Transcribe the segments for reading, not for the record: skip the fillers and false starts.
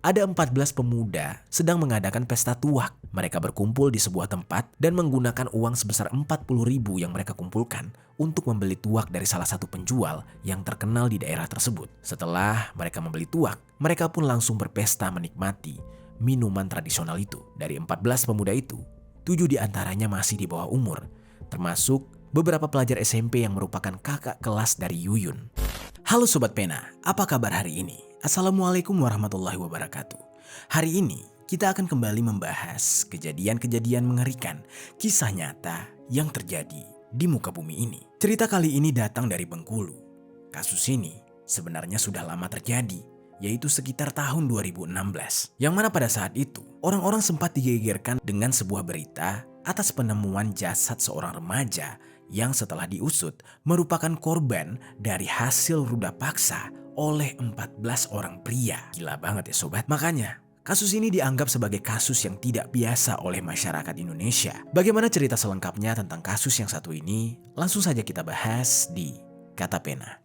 Ada 14 pemuda sedang mengadakan pesta tuak. Mereka berkumpul di sebuah tempat dan menggunakan uang sebesar 40.000 yang mereka kumpulkan untuk membeli tuak dari salah satu penjual yang terkenal di daerah tersebut. Setelah mereka membeli tuak, mereka pun langsung berpesta menikmati minuman tradisional itu. Dari 14 pemuda itu, 7 diantaranya masih di bawah umur, termasuk beberapa pelajar SMP yang merupakan kakak kelas dari Yuyun. Halo Sobat Pena, apa kabar hari ini? Assalamualaikum warahmatullahi wabarakatuh. Hari ini kita akan kembali membahas kejadian-kejadian mengerikan, kisah nyata yang terjadi di muka bumi ini. Cerita kali ini datang dari Bengkulu. Kasus ini sebenarnya sudah lama terjadi, yaitu sekitar tahun 2016. Yang mana pada saat itu, orang-orang sempat digegerkan dengan sebuah berita atas penemuan jasad seorang remaja yang setelah diusut merupakan korban dari hasil ruda paksa oleh 14 orang pria. Gila banget ya sobat. Makanya kasus ini dianggap sebagai kasus yang tidak biasa oleh masyarakat Indonesia. Bagaimana cerita selengkapnya tentang kasus yang satu ini? Langsung saja kita bahas di Kata Pena.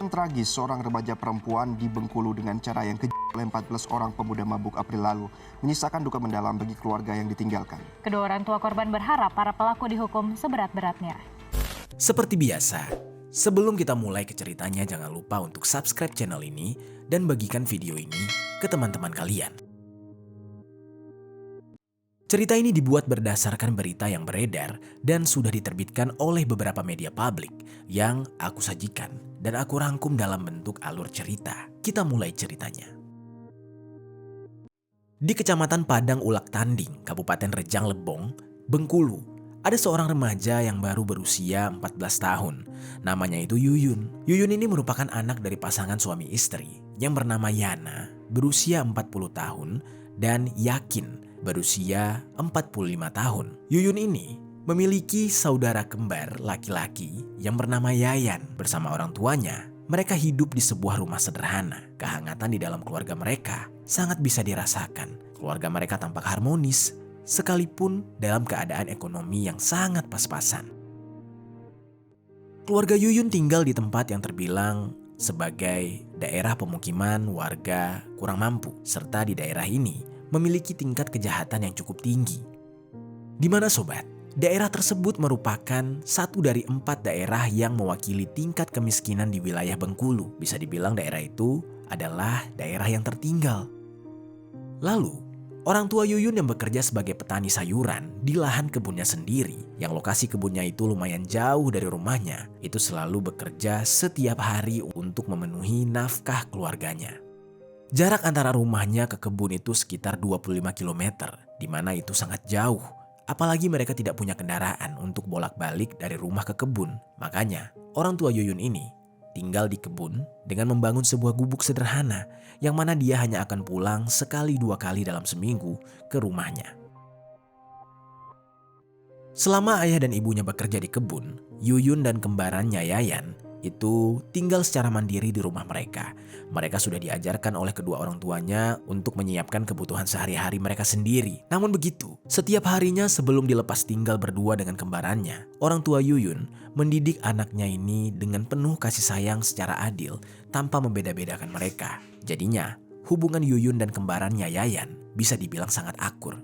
Tragis seorang remaja perempuan di Bengkulu dengan cara yang kejam oleh 14 orang pemuda mabuk April lalu menyisakan duka mendalam bagi keluarga yang ditinggalkan. Kedua orang tua korban berharap para pelaku dihukum seberat-beratnya. Seperti biasa, sebelum kita mulai ke ceritanya, jangan lupa untuk subscribe channel ini dan bagikan video ini ke teman-teman kalian. Cerita ini dibuat berdasarkan berita yang beredar dan sudah diterbitkan oleh beberapa media publik yang aku sajikan dan aku rangkum dalam bentuk alur cerita. Kita mulai ceritanya. Di Kecamatan Padang Ulak Tanding, Kabupaten Rejang Lebong, Bengkulu, ada seorang remaja yang baru berusia 14 tahun. Namanya itu Yuyun. Yuyun ini merupakan anak dari pasangan suami istri yang bernama Yana, berusia 40 tahun, dan Yakin, berusia 45 tahun. Yuyun ini memiliki saudara kembar laki-laki yang bernama Yayan. Bersama orang tuanya, mereka hidup di sebuah rumah sederhana. Kehangatan di dalam keluarga mereka sangat bisa dirasakan. Keluarga mereka tampak harmonis, sekalipun dalam keadaan ekonomi yang sangat pas-pasan. Keluarga Yuyun tinggal di tempat yang terbilang sebagai daerah pemukiman warga kurang mampu, serta di daerah ini memiliki tingkat kejahatan yang cukup tinggi. Di mana sobat, daerah tersebut merupakan satu dari 4 daerah yang mewakili tingkat kemiskinan di wilayah Bengkulu. Bisa dibilang daerah itu adalah daerah yang tertinggal. Lalu, orang tua Yuyun yang bekerja sebagai petani sayuran di lahan kebunnya sendiri, yang lokasi kebunnya itu lumayan jauh dari rumahnya, itu selalu bekerja setiap hari untuk memenuhi nafkah keluarganya. Jarak antara rumahnya ke kebun itu sekitar 25 km, di mana itu sangat jauh. Apalagi mereka tidak punya kendaraan untuk bolak-balik dari rumah ke kebun. Makanya, orang tua Yuyun ini tinggal di kebun dengan membangun sebuah gubuk sederhana yang mana dia hanya akan pulang sekali 2 kali dalam seminggu ke rumahnya. Selama ayah dan ibunya bekerja di kebun, Yuyun dan kembarannya Yayan itu tinggal secara mandiri di rumah mereka. Mereka sudah diajarkan oleh kedua orang tuanya untuk menyiapkan kebutuhan sehari-hari mereka sendiri. Namun begitu, setiap harinya sebelum dilepas tinggal berdua dengan kembarannya, orang tua Yuyun mendidik anaknya ini dengan penuh kasih sayang secara adil tanpa membeda-bedakan mereka. Jadinya, hubungan Yuyun dan kembarannya Yayan bisa dibilang sangat akur.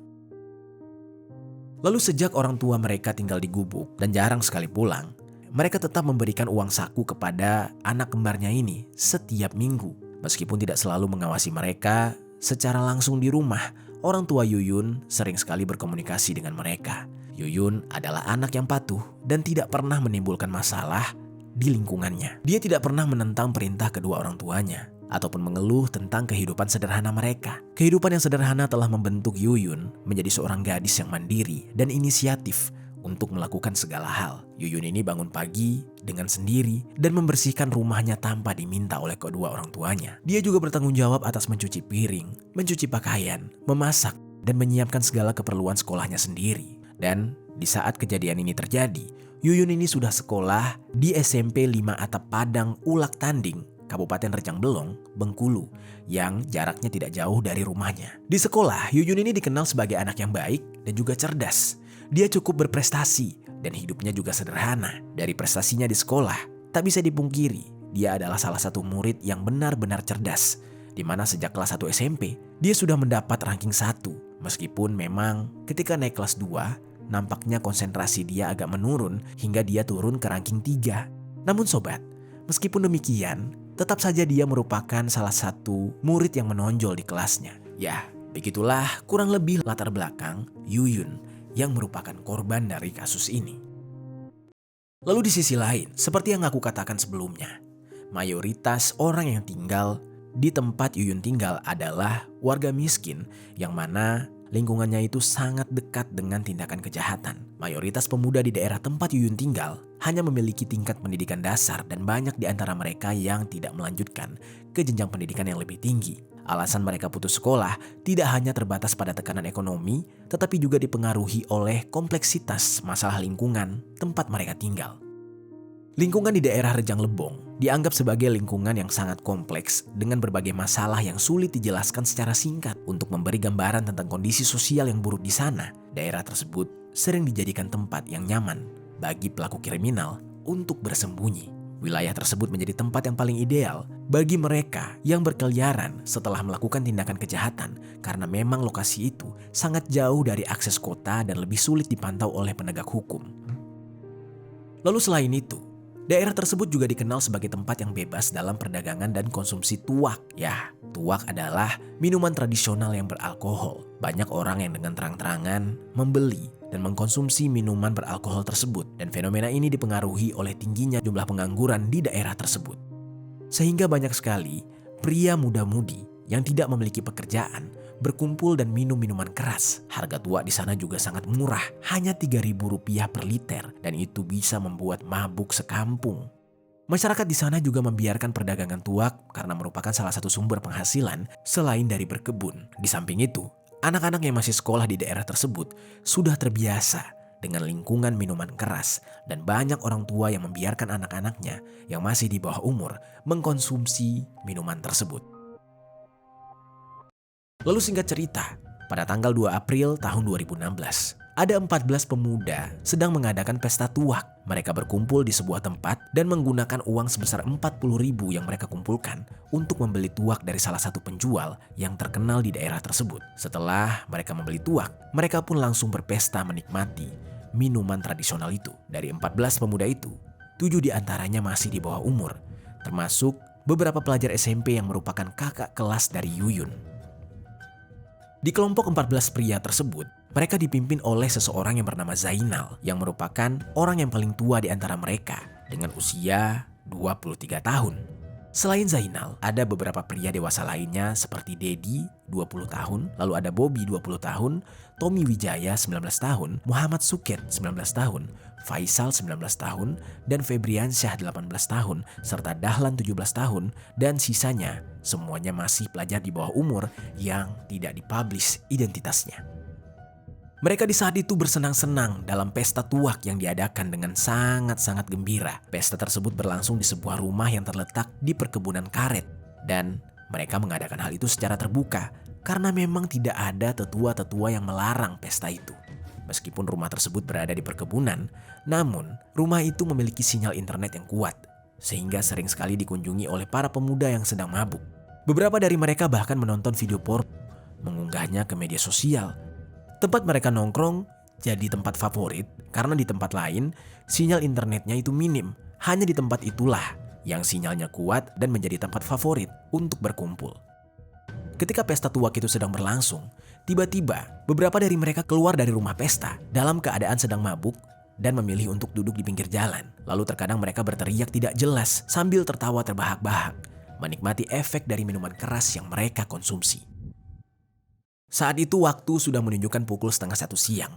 Lalu sejak orang tua mereka tinggal di gubuk dan jarang sekali pulang, mereka tetap memberikan uang saku kepada anak kembarnya ini setiap minggu. Meskipun tidak selalu mengawasi mereka secara langsung di rumah, orang tua Yuyun sering sekali berkomunikasi dengan mereka. Yuyun adalah anak yang patuh dan tidak pernah menimbulkan masalah di lingkungannya. Dia tidak pernah menentang perintah kedua orang tuanya ataupun mengeluh tentang kehidupan sederhana mereka. Kehidupan yang sederhana telah membentuk Yuyun menjadi seorang gadis yang mandiri dan inisiatif untuk melakukan segala hal. Yuyun ini bangun pagi dengan sendiri dan membersihkan rumahnya tanpa diminta oleh kedua orang tuanya. Dia juga bertanggung jawab atas mencuci piring, mencuci pakaian, memasak, dan menyiapkan segala keperluan sekolahnya sendiri. Dan di saat kejadian ini terjadi, Yuyun ini sudah sekolah di SMP 5 Atap Padang Ulak Tanding, Kabupaten Rejang Belong, Bengkulu, yang jaraknya tidak jauh dari rumahnya. Di sekolah, Yuyun ini dikenal sebagai anak yang baik dan juga cerdas. Dia cukup berprestasi dan hidupnya juga sederhana. Dari prestasinya di sekolah, tak bisa dipungkiri, dia adalah salah satu murid yang benar-benar cerdas, di mana sejak kelas 1 SMP, dia sudah mendapat ranking 1. Meskipun memang ketika naik kelas 2, nampaknya konsentrasi dia agak menurun hingga dia turun ke ranking 3. Namun sobat, meskipun demikian, tetap saja dia merupakan salah satu murid yang menonjol di kelasnya. Ya, begitulah kurang lebih latar belakang Yuyun yang merupakan korban dari kasus ini. Lalu di sisi lain, seperti yang aku katakan sebelumnya, mayoritas orang yang tinggal di tempat Yuyun tinggal adalah warga miskin yang mana lingkungannya itu sangat dekat dengan tindakan kejahatan. Mayoritas pemuda di daerah tempat Yuyun tinggal hanya memiliki tingkat pendidikan dasar dan banyak di antara mereka yang tidak melanjutkan ke jenjang pendidikan yang lebih tinggi. Alasan mereka putus sekolah tidak hanya terbatas pada tekanan ekonomi, tetapi juga dipengaruhi oleh kompleksitas masalah lingkungan tempat mereka tinggal. Lingkungan di daerah Rejang Lebong dianggap sebagai lingkungan yang sangat kompleks dengan berbagai masalah yang sulit dijelaskan secara singkat. Untuk memberi gambaran tentang kondisi sosial yang buruk di sana, daerah tersebut sering dijadikan tempat yang nyaman bagi pelaku kriminal untuk bersembunyi. Wilayah tersebut menjadi tempat yang paling ideal bagi mereka yang berkeliaran setelah melakukan tindakan kejahatan karena memang lokasi itu sangat jauh dari akses kota dan lebih sulit dipantau oleh penegak hukum. Lalu selain itu, daerah tersebut juga dikenal sebagai tempat yang bebas dalam perdagangan dan konsumsi tuak. Ya, tuak adalah minuman tradisional yang beralkohol. Banyak orang yang dengan terang-terangan membeli dan mengkonsumsi minuman beralkohol tersebut. Dan fenomena ini dipengaruhi oleh tingginya jumlah pengangguran di daerah tersebut. Sehingga banyak sekali pria muda-mudi yang tidak memiliki pekerjaan berkumpul dan minum minuman keras. Harga tuak di sana juga sangat murah, hanya Rp3.000 per liter, dan itu bisa membuat mabuk sekampung. Masyarakat di sana juga membiarkan perdagangan tuak karena merupakan salah satu sumber penghasilan selain dari berkebun. Di samping itu, anak-anak yang masih sekolah di daerah tersebut sudah terbiasa dengan lingkungan minuman keras dan banyak orang tua yang membiarkan anak-anaknya yang masih di bawah umur mengkonsumsi minuman tersebut. Lalu singkat cerita, pada tanggal 2 April tahun 2016, ada 14 pemuda sedang mengadakan pesta tuak. Mereka berkumpul di sebuah tempat dan menggunakan uang sebesar 40.000 yang mereka kumpulkan untuk membeli tuak dari salah satu penjual yang terkenal di daerah tersebut. Setelah mereka membeli tuak, mereka pun langsung berpesta menikmati minuman tradisional itu. Dari 14 pemuda itu, 7 diantaranya masih di bawah umur, termasuk beberapa pelajar SMP yang merupakan kakak kelas dari Yuyun. Di kelompok 14 pria tersebut, mereka dipimpin oleh seseorang yang bernama Zainal, yang merupakan orang yang paling tua di antara mereka dengan usia 23 tahun. Selain Zainal, ada beberapa pria dewasa lainnya seperti Dedi, 20 tahun, lalu ada Bobby, 20 tahun, Tommy Wijaya, 19 tahun, Muhammad Suket, 19 tahun, Faisal, 19 tahun, dan Febriansyah, 18 tahun, serta Dahlan, 17 tahun, dan sisanya semuanya masih pelajar di bawah umur yang tidak dipublish identitasnya. Mereka di saat itu bersenang-senang dalam pesta tuak yang diadakan dengan sangat-sangat gembira. Pesta tersebut berlangsung di sebuah rumah yang terletak di perkebunan karet. Dan mereka mengadakan hal itu secara terbuka karena memang tidak ada tetua-tetua yang melarang pesta itu. Meskipun rumah tersebut berada di perkebunan, namun rumah itu memiliki sinyal internet yang kuat, sehingga sering sekali dikunjungi oleh para pemuda yang sedang mabuk. Beberapa dari mereka bahkan menonton video porno, mengunggahnya ke media sosial. Tempat mereka nongkrong jadi tempat favorit karena di tempat lain sinyal internetnya itu minim. Hanya di tempat itulah yang sinyalnya kuat dan menjadi tempat favorit untuk berkumpul. Ketika pesta tuak itu sedang berlangsung, tiba-tiba beberapa dari mereka keluar dari rumah pesta dalam keadaan sedang mabuk dan memilih untuk duduk di pinggir jalan. Lalu terkadang mereka berteriak tidak jelas sambil tertawa terbahak-bahak, menikmati efek dari minuman keras yang mereka konsumsi. Saat itu waktu sudah menunjukkan pukul 12:30 siang.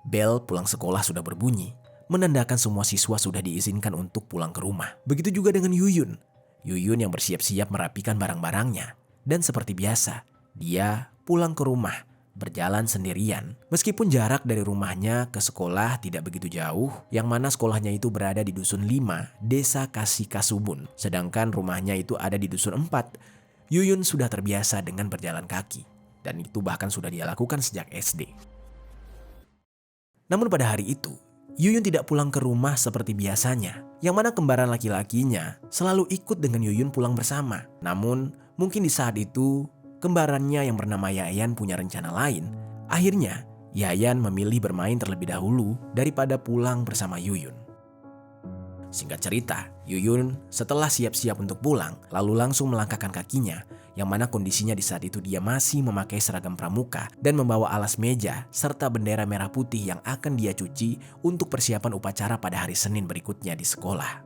Bel pulang sekolah sudah berbunyi, menandakan semua siswa sudah diizinkan untuk pulang ke rumah. Begitu juga dengan Yuyun. Yuyun yang bersiap-siap merapikan barang-barangnya. Dan seperti biasa, dia pulang ke rumah berjalan sendirian. Meskipun jarak dari rumahnya ke sekolah tidak begitu jauh, yang mana sekolahnya itu berada di Dusun 5, Desa Kasikasubun, sedangkan rumahnya itu ada di Dusun 4. Yuyun sudah terbiasa dengan berjalan kaki, dan itu bahkan sudah dia lakukan sejak SD. Namun pada hari itu, Yuyun tidak pulang ke rumah seperti biasanya, yang mana kembaran laki-lakinya selalu ikut dengan Yuyun pulang bersama. Namun, mungkin di saat itu, kembarannya yang bernama Yayan punya rencana lain. Akhirnya, Yayan memilih bermain terlebih dahulu daripada pulang bersama Yuyun. Singkat cerita, Yuyun setelah siap-siap untuk pulang, lalu langsung melangkahkan kakinya, yang mana kondisinya di saat itu dia masih memakai seragam pramuka dan membawa alas meja serta bendera merah putih yang akan dia cuci untuk persiapan upacara pada hari Senin berikutnya di sekolah.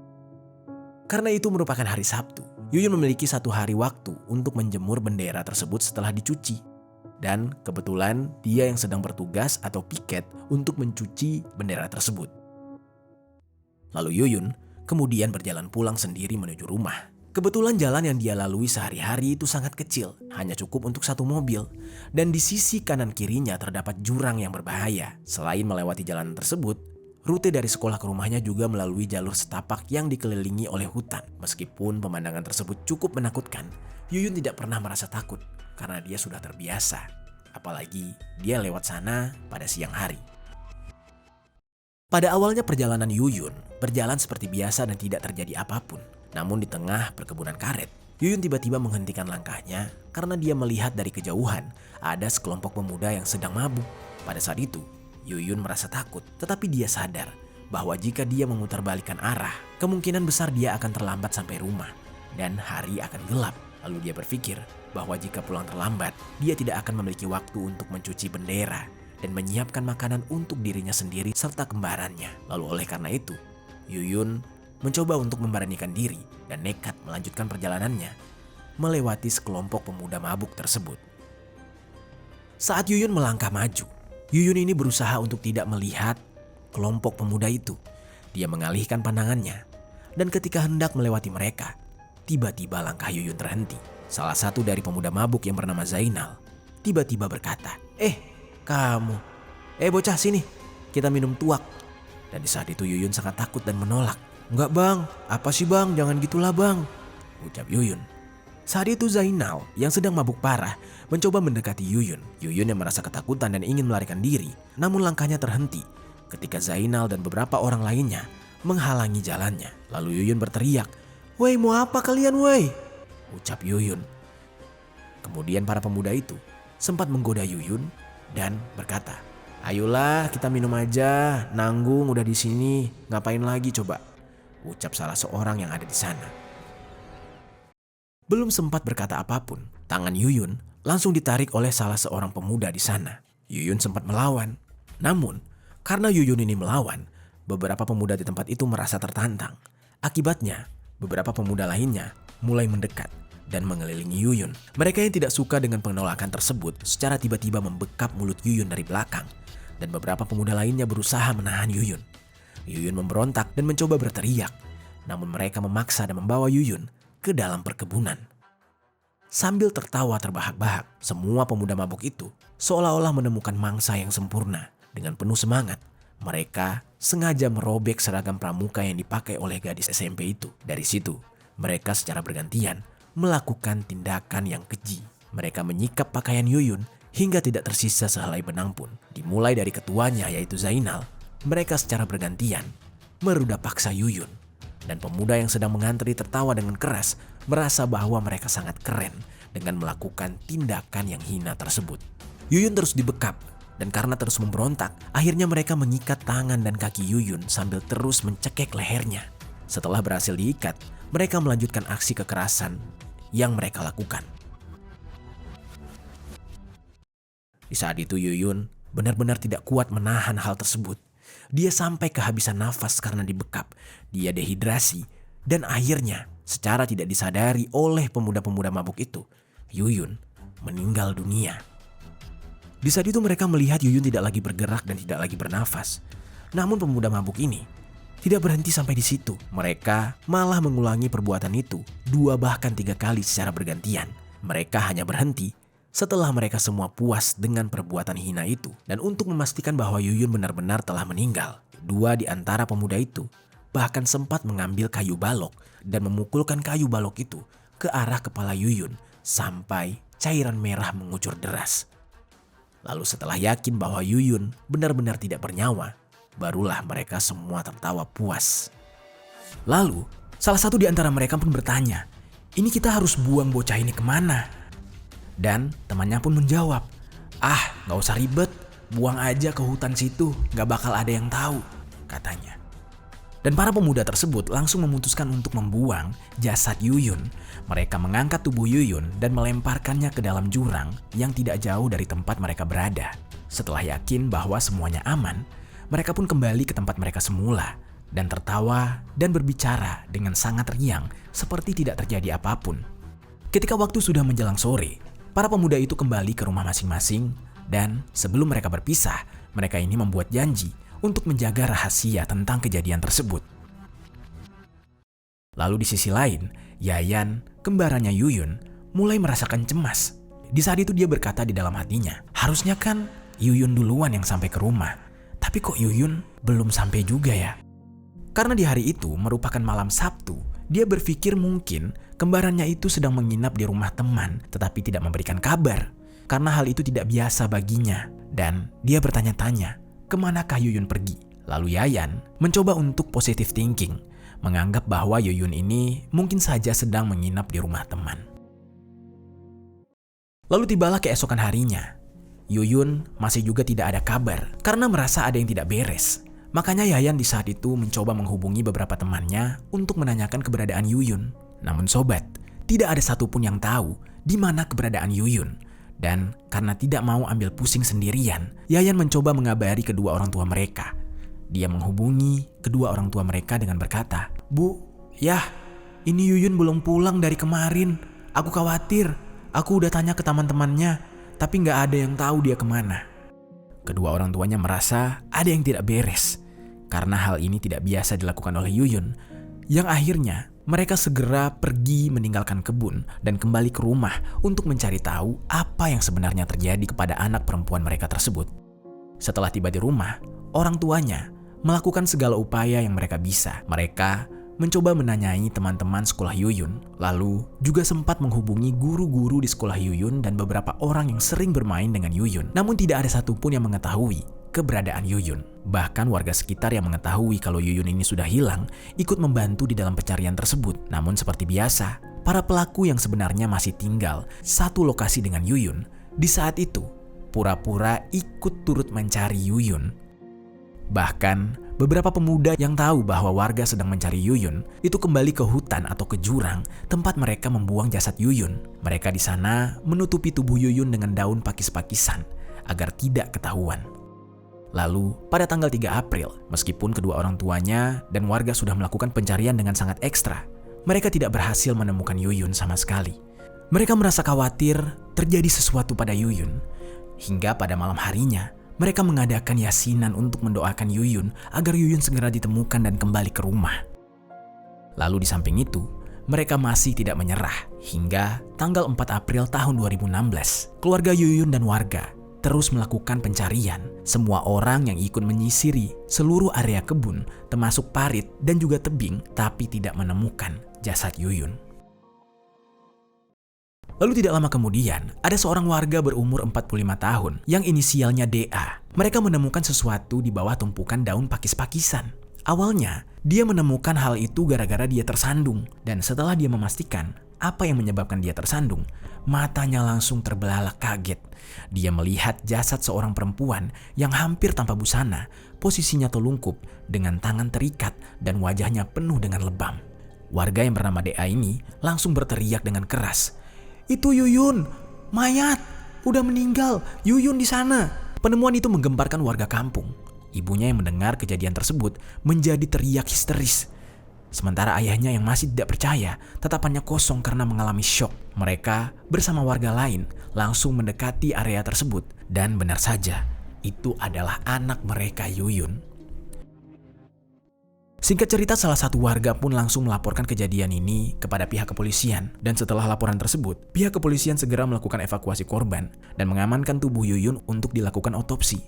Karena itu merupakan hari Sabtu, Yuyun memiliki 1 hari waktu untuk menjemur bendera tersebut setelah dicuci. Dan kebetulan dia yang sedang bertugas atau piket untuk mencuci bendera tersebut. Lalu Yuyun kemudian berjalan pulang sendiri menuju rumah. Kebetulan jalan yang dia lalui sehari-hari itu sangat kecil, hanya cukup untuk 1 mobil. Dan di sisi kanan kirinya terdapat jurang yang berbahaya. Selain melewati jalan tersebut, rute dari sekolah ke rumahnya juga melalui jalur setapak yang dikelilingi oleh hutan. Meskipun pemandangan tersebut cukup menakutkan, Yuyun tidak pernah merasa takut karena dia sudah terbiasa. Apalagi dia lewat sana pada siang hari. Pada awalnya perjalanan Yuyun berjalan seperti biasa dan tidak terjadi apapun. Namun di tengah perkebunan karet, Yuyun tiba-tiba menghentikan langkahnya karena dia melihat dari kejauhan ada sekelompok pemuda yang sedang mabuk. Pada saat itu, Yuyun merasa takut, tetapi dia sadar bahwa jika dia memutarbalikkan arah, kemungkinan besar dia akan terlambat sampai rumah dan hari akan gelap. Lalu dia berpikir bahwa jika pulang terlambat, dia tidak akan memiliki waktu untuk mencuci bendera dan menyiapkan makanan untuk dirinya sendiri serta kembarannya. Lalu oleh karena itu, Yuyun mencoba untuk memberanikan diri dan nekat melanjutkan perjalanannya melewati sekelompok pemuda mabuk tersebut. Saat Yuyun melangkah maju, Yuyun ini berusaha untuk tidak melihat kelompok pemuda itu. Dia mengalihkan pandangannya, dan ketika hendak melewati mereka, tiba-tiba langkah Yuyun terhenti. Salah satu dari pemuda mabuk yang bernama Zainal tiba-tiba berkata, kamu, bocah sini, kita minum tuak." Dan di saat itu Yuyun sangat takut dan menolak. "Enggak bang, apa sih bang, jangan gitulah bang," ucap Yuyun. Saat itu Zainal yang sedang mabuk parah mencoba mendekati Yuyun. Yuyun yang merasa ketakutan dan ingin melarikan diri, namun langkahnya terhenti ketika Zainal dan beberapa orang lainnya menghalangi jalannya. Lalu Yuyun berteriak, "Woi, mau apa kalian woi?" ucap Yuyun. Kemudian para pemuda itu sempat menggoda Yuyun dan berkata, "Ayolah kita minum aja, nanggung udah di sini, ngapain lagi coba?" ucap salah seorang yang ada di sana. Belum sempat berkata apapun, tangan Yuyun langsung ditarik oleh salah seorang pemuda di sana. Yuyun sempat melawan. Namun, karena Yuyun ini melawan, beberapa pemuda di tempat itu merasa tertantang. Akibatnya, beberapa pemuda lainnya mulai mendekat dan mengelilingi Yuyun. Mereka yang tidak suka dengan penolakan tersebut secara tiba-tiba membekap mulut Yuyun dari belakang. Dan beberapa pemuda lainnya berusaha menahan Yuyun. Yuyun memberontak dan mencoba berteriak. Namun mereka memaksa dan membawa Yuyun ke dalam perkebunan. Sambil tertawa terbahak-bahak, semua pemuda mabuk itu seolah-olah menemukan mangsa yang sempurna. Dengan penuh semangat, mereka sengaja merobek seragam pramuka yang dipakai oleh gadis SMP itu. Dari situ, mereka secara bergantian melakukan tindakan yang keji. Mereka menyikap pakaian Yuyun hingga tidak tersisa sehelai benang pun. Dimulai dari ketuanya yaitu Zainal, mereka secara bergantian meruda paksa Yuyun. Dan pemuda yang sedang mengantri tertawa dengan keras, merasa bahwa mereka sangat keren dengan melakukan tindakan yang hina tersebut. Yuyun terus dibekap, dan karena terus memberontak, akhirnya mereka mengikat tangan dan kaki Yuyun sambil terus mencekek lehernya. Setelah berhasil diikat, mereka melanjutkan aksi kekerasan yang mereka lakukan. Di saat itu Yuyun benar-benar tidak kuat menahan hal tersebut. Dia sampai kehabisan nafas karena dibekap. Dia dehidrasi dan akhirnya secara tidak disadari oleh pemuda-pemuda mabuk itu, Yuyun meninggal dunia. Di saat itu mereka melihat Yuyun tidak lagi bergerak dan tidak lagi bernafas. Namun pemuda mabuk ini tidak berhenti sampai di situ. Mereka malah mengulangi perbuatan itu 2 bahkan 3 kali secara bergantian. Mereka hanya berhenti Setelah mereka semua puas dengan perbuatan hina itu, dan untuk memastikan bahwa Yuyun benar-benar telah meninggal, dua di antara pemuda itu bahkan sempat mengambil kayu balok dan memukulkan kayu balok itu ke arah kepala Yuyun sampai cairan merah mengucur deras. Lalu setelah yakin bahwa Yuyun benar-benar tidak bernyawa, barulah mereka semua tertawa puas. Lalu, salah satu di antara mereka pun bertanya, "Ini kita harus buang bocah ini kemana?" Dan temannya pun menjawab, "Ah, gak usah ribet, buang aja ke hutan situ, gak bakal ada yang tahu," katanya. Dan para pemuda tersebut langsung memutuskan untuk membuang jasad Yuyun. Mereka mengangkat tubuh Yuyun dan melemparkannya ke dalam jurang yang tidak jauh dari tempat mereka berada. Setelah yakin bahwa semuanya aman, mereka pun kembali ke tempat mereka semula dan tertawa dan berbicara dengan sangat riang seperti tidak terjadi apapun. Ketika waktu sudah menjelang sore, para pemuda itu kembali ke rumah masing-masing dan sebelum mereka berpisah, mereka ini membuat janji untuk menjaga rahasia tentang kejadian tersebut. Lalu di sisi lain, Yayan, kembarannya Yuyun, mulai merasakan cemas. Di saat itu dia berkata di dalam hatinya, harusnya kan Yuyun duluan yang sampai ke rumah. Tapi kok Yuyun belum sampai juga ya? Karena di hari itu merupakan malam Sabtu, dia berpikir mungkin kembarannya itu sedang menginap di rumah teman tetapi tidak memberikan kabar. Karena hal itu tidak biasa baginya. Dan dia bertanya-tanya, kemanakah Yuyun pergi? Lalu Yayan mencoba untuk positive thinking, menganggap bahwa Yuyun ini mungkin saja sedang menginap di rumah teman. Lalu tibalah keesokan harinya. Yuyun masih juga tidak ada kabar karena merasa ada yang tidak beres. Makanya Yayan di saat itu mencoba menghubungi beberapa temannya untuk menanyakan keberadaan Yuyun. Namun sobat, tidak ada satupun yang tahu di mana keberadaan Yuyun. Dan karena tidak mau ambil pusing sendirian, Yayan mencoba mengabari kedua orang tua mereka. Dia menghubungi kedua orang tua mereka dengan berkata, "Bu, yah, ini Yuyun belum pulang dari kemarin. Aku khawatir. Aku udah tanya ke teman-temannya, tapi gak ada yang tahu dia kemana." Kedua orang tuanya merasa ada yang tidak beres, karena hal ini tidak biasa dilakukan oleh Yuyun, yang akhirnya mereka segera pergi meninggalkan kebun dan kembali ke rumah untuk mencari tahu apa yang sebenarnya terjadi kepada anak perempuan mereka tersebut. Setelah tiba di rumah, orang tuanya melakukan segala upaya yang mereka bisa. Mereka mencoba menanyai teman-teman sekolah Yuyun, lalu juga sempat menghubungi guru-guru di sekolah Yuyun dan beberapa orang yang sering bermain dengan Yuyun. Namun tidak ada satupun yang mengetahui keberadaan Yuyun. Bahkan warga sekitar yang mengetahui kalau Yuyun ini sudah hilang ikut membantu di dalam pencarian tersebut. Namun seperti biasa, para pelaku yang sebenarnya masih tinggal satu lokasi dengan Yuyun di saat itu pura-pura ikut turut mencari Yuyun. Bahkan beberapa pemuda yang tahu bahwa warga sedang mencari Yuyun itu kembali ke hutan atau ke jurang tempat mereka membuang jasad Yuyun. Mereka di sana menutupi tubuh Yuyun dengan daun pakis-pakisan agar tidak ketahuan. Lalu, pada tanggal 3 April, meskipun kedua orang tuanya dan warga sudah melakukan pencarian dengan sangat ekstra, mereka tidak berhasil menemukan Yuyun sama sekali. Mereka merasa khawatir terjadi sesuatu pada Yuyun. Hingga pada malam harinya, mereka mengadakan yasinan untuk mendoakan Yuyun agar Yuyun segera ditemukan dan kembali ke rumah. Lalu di samping itu, mereka masih tidak menyerah. Hingga tanggal 4 April tahun 2016, keluarga Yuyun dan warga terus melakukan pencarian. Semua orang yang ikut menyisiri seluruh area kebun, termasuk parit dan juga tebing, tapi tidak menemukan jasad Yuyun. Lalu tidak lama kemudian, ada seorang warga berumur 45 tahun yang inisialnya DA. Mereka menemukan sesuatu di bawah tumpukan daun pakis-pakisan. Awalnya, dia menemukan hal itu gara-gara dia tersandung. Dan setelah dia memastikan apa yang menyebabkan dia tersandung, matanya langsung terbelalak kaget. Dia melihat jasad seorang perempuan yang hampir tanpa busana, posisinya telungkup dengan tangan terikat dan wajahnya penuh dengan lebam. Warga yang bernama DA ini langsung berteriak dengan keras, "Itu Yuyun, mayat, udah meninggal, Yuyun di sana." Penemuan itu menggemparkan warga kampung. Ibunya yang mendengar kejadian tersebut menjadi teriak histeris. Sementara ayahnya yang masih tidak percaya, tatapannya kosong karena mengalami syok. Mereka bersama warga lain langsung mendekati area tersebut. Dan benar saja, itu adalah anak mereka Yuyun. Singkat cerita, salah satu warga pun langsung melaporkan kejadian ini kepada pihak kepolisian. Dan setelah laporan tersebut, pihak kepolisian segera melakukan evakuasi korban dan mengamankan tubuh Yuyun untuk dilakukan otopsi.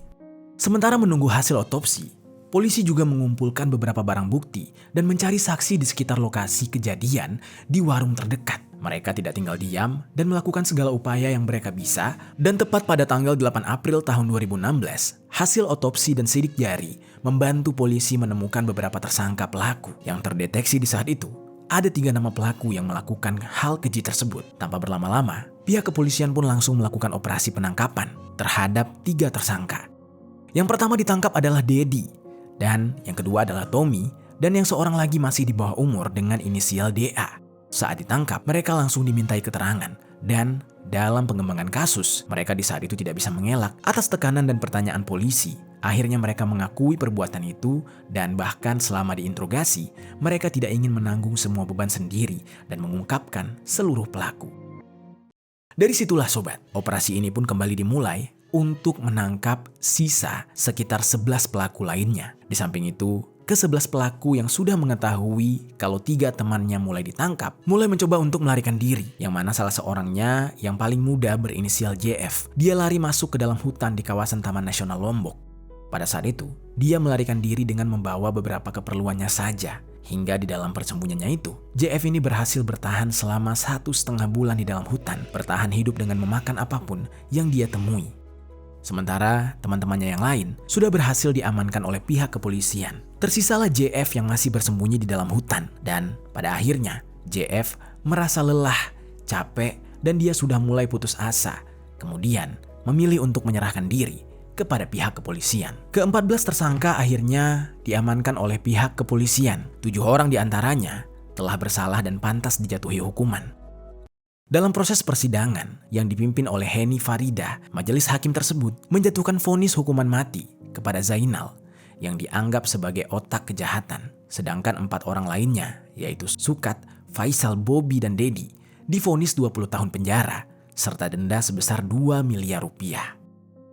Sementara menunggu hasil otopsi, polisi juga mengumpulkan beberapa barang bukti dan mencari saksi di sekitar lokasi kejadian di warung terdekat. Mereka tidak tinggal diam dan melakukan segala upaya yang mereka bisa, dan tepat pada tanggal 8 April tahun 2016, hasil otopsi dan sidik jari membantu polisi menemukan beberapa tersangka pelaku yang terdeteksi di saat itu. Ada 3 nama pelaku yang melakukan hal keji tersebut. Tanpa berlama-lama, pihak kepolisian pun langsung melakukan operasi penangkapan terhadap 3 tersangka. Yang pertama ditangkap adalah Dedi, dan yang kedua adalah Tommy, dan yang seorang lagi masih di bawah umur dengan inisial DA. Saat ditangkap, mereka langsung dimintai keterangan, dan dalam pengembangan kasus, mereka di saat itu tidak bisa mengelak atas tekanan dan pertanyaan polisi. Akhirnya mereka mengakui perbuatan itu, dan bahkan selama diinterogasi, mereka tidak ingin menanggung semua beban sendiri dan mengungkapkan seluruh pelaku. Dari situlah sobat, operasi ini pun kembali dimulai untuk menangkap sisa sekitar 11 pelaku lainnya. Di samping itu, ke-11 pelaku yang sudah mengetahui kalau 3 temannya mulai ditangkap, mulai mencoba untuk melarikan diri, yang mana salah seorangnya yang paling muda berinisial JF. Dia lari masuk ke dalam hutan di kawasan Taman Nasional Lombok. Pada saat itu, dia melarikan diri dengan membawa beberapa keperluannya saja. Hingga di dalam persembunyiannya itu, JF ini berhasil bertahan selama 1,5 bulan di dalam hutan, bertahan hidup dengan memakan apapun yang dia temui. Sementara teman-temannya yang lain sudah berhasil diamankan oleh pihak kepolisian. Tersisalah JF yang masih bersembunyi di dalam hutan, dan pada akhirnya JF merasa lelah, capek, dan dia sudah mulai putus asa. Kemudian memilih untuk menyerahkan diri kepada pihak kepolisian. Ke-14 tersangka akhirnya diamankan oleh pihak kepolisian. 7 orang diantaranya telah bersalah dan pantas dijatuhi hukuman. Dalam proses persidangan yang dipimpin oleh Heni Farida, majelis hakim tersebut menjatuhkan vonis hukuman mati kepada Zainal yang dianggap sebagai otak kejahatan. Sedangkan 4 orang lainnya, yaitu Sukat, Faisal, Bobby, dan Dedi, divonis 20 tahun penjara serta denda sebesar 2 miliar rupiah.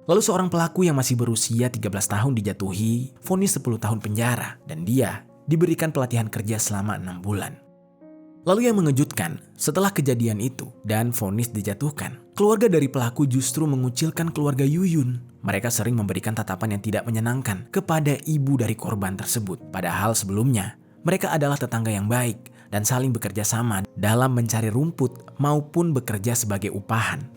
Lalu seorang pelaku yang masih berusia 13 tahun dijatuhi vonis 10 tahun penjara dan dia diberikan pelatihan kerja selama 6 bulan. Lalu yang mengejutkan, setelah kejadian itu dan vonis dijatuhkan, keluarga dari pelaku justru mengucilkan keluarga Yuyun. Mereka sering memberikan tatapan yang tidak menyenangkan kepada ibu dari korban tersebut. Padahal sebelumnya, mereka adalah tetangga yang baik dan saling bekerja sama dalam mencari rumput maupun bekerja sebagai upahan.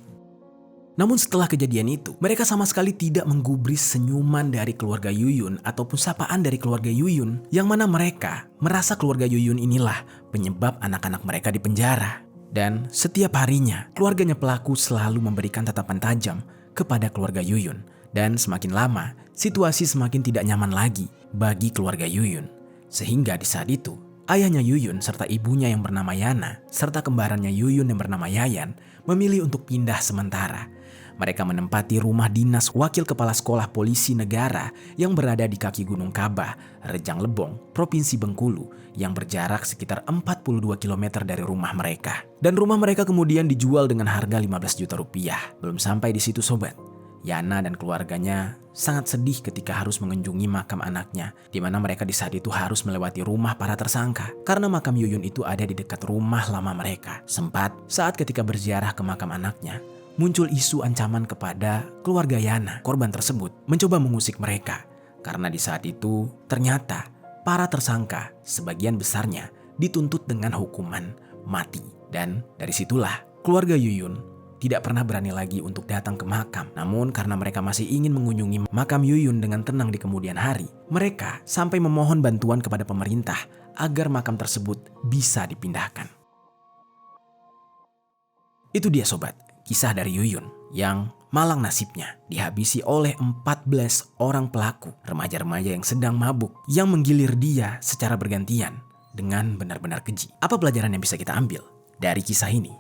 Namun setelah kejadian itu, mereka sama sekali tidak menggubris senyuman dari keluarga Yuyun ataupun sapaan dari keluarga Yuyun, yang mana mereka merasa keluarga Yuyun inilah penyebab anak-anak mereka di penjara. Dan setiap harinya, keluarganya pelaku selalu memberikan tatapan tajam kepada keluarga Yuyun. Dan semakin lama, situasi semakin tidak nyaman lagi bagi keluarga Yuyun. Sehingga di saat itu, ayahnya Yuyun serta ibunya yang bernama Yana, serta kembarannya Yuyun yang bernama Yayan, memilih untuk pindah sementara. Mereka menempati rumah dinas Wakil Kepala Sekolah Polisi Negara yang berada di kaki Gunung Kabah, Rejang Lebong, Provinsi Bengkulu, yang berjarak sekitar 42 km dari rumah mereka. Dan rumah mereka kemudian dijual dengan harga 15 juta rupiah. Belum sampai di situ sobat, Yana dan keluarganya sangat sedih ketika harus mengunjungi makam anaknya, di mana mereka di saat itu harus melewati rumah para tersangka karena makam Yuyun itu ada di dekat rumah lama mereka. Sempat saat ketika berziarah ke makam anaknya, muncul isu ancaman kepada keluarga Yana. Korban tersebut mencoba mengusik mereka karena di saat itu ternyata para tersangka sebagian besarnya dituntut dengan hukuman mati. Dan dari situlah keluarga Yuyun tidak pernah berani lagi untuk datang ke makam. Namun karena mereka masih ingin mengunjungi makam Yuyun dengan tenang di kemudian hari, mereka sampai memohon bantuan kepada pemerintah agar makam tersebut bisa dipindahkan. Itu dia sobat, kisah dari Yuyun yang malang nasibnya dihabisi oleh 14 orang pelaku remaja-remaja yang sedang mabuk yang menggilir dia secara bergantian dengan benar-benar keji. Apa pelajaran yang bisa kita ambil dari kisah ini?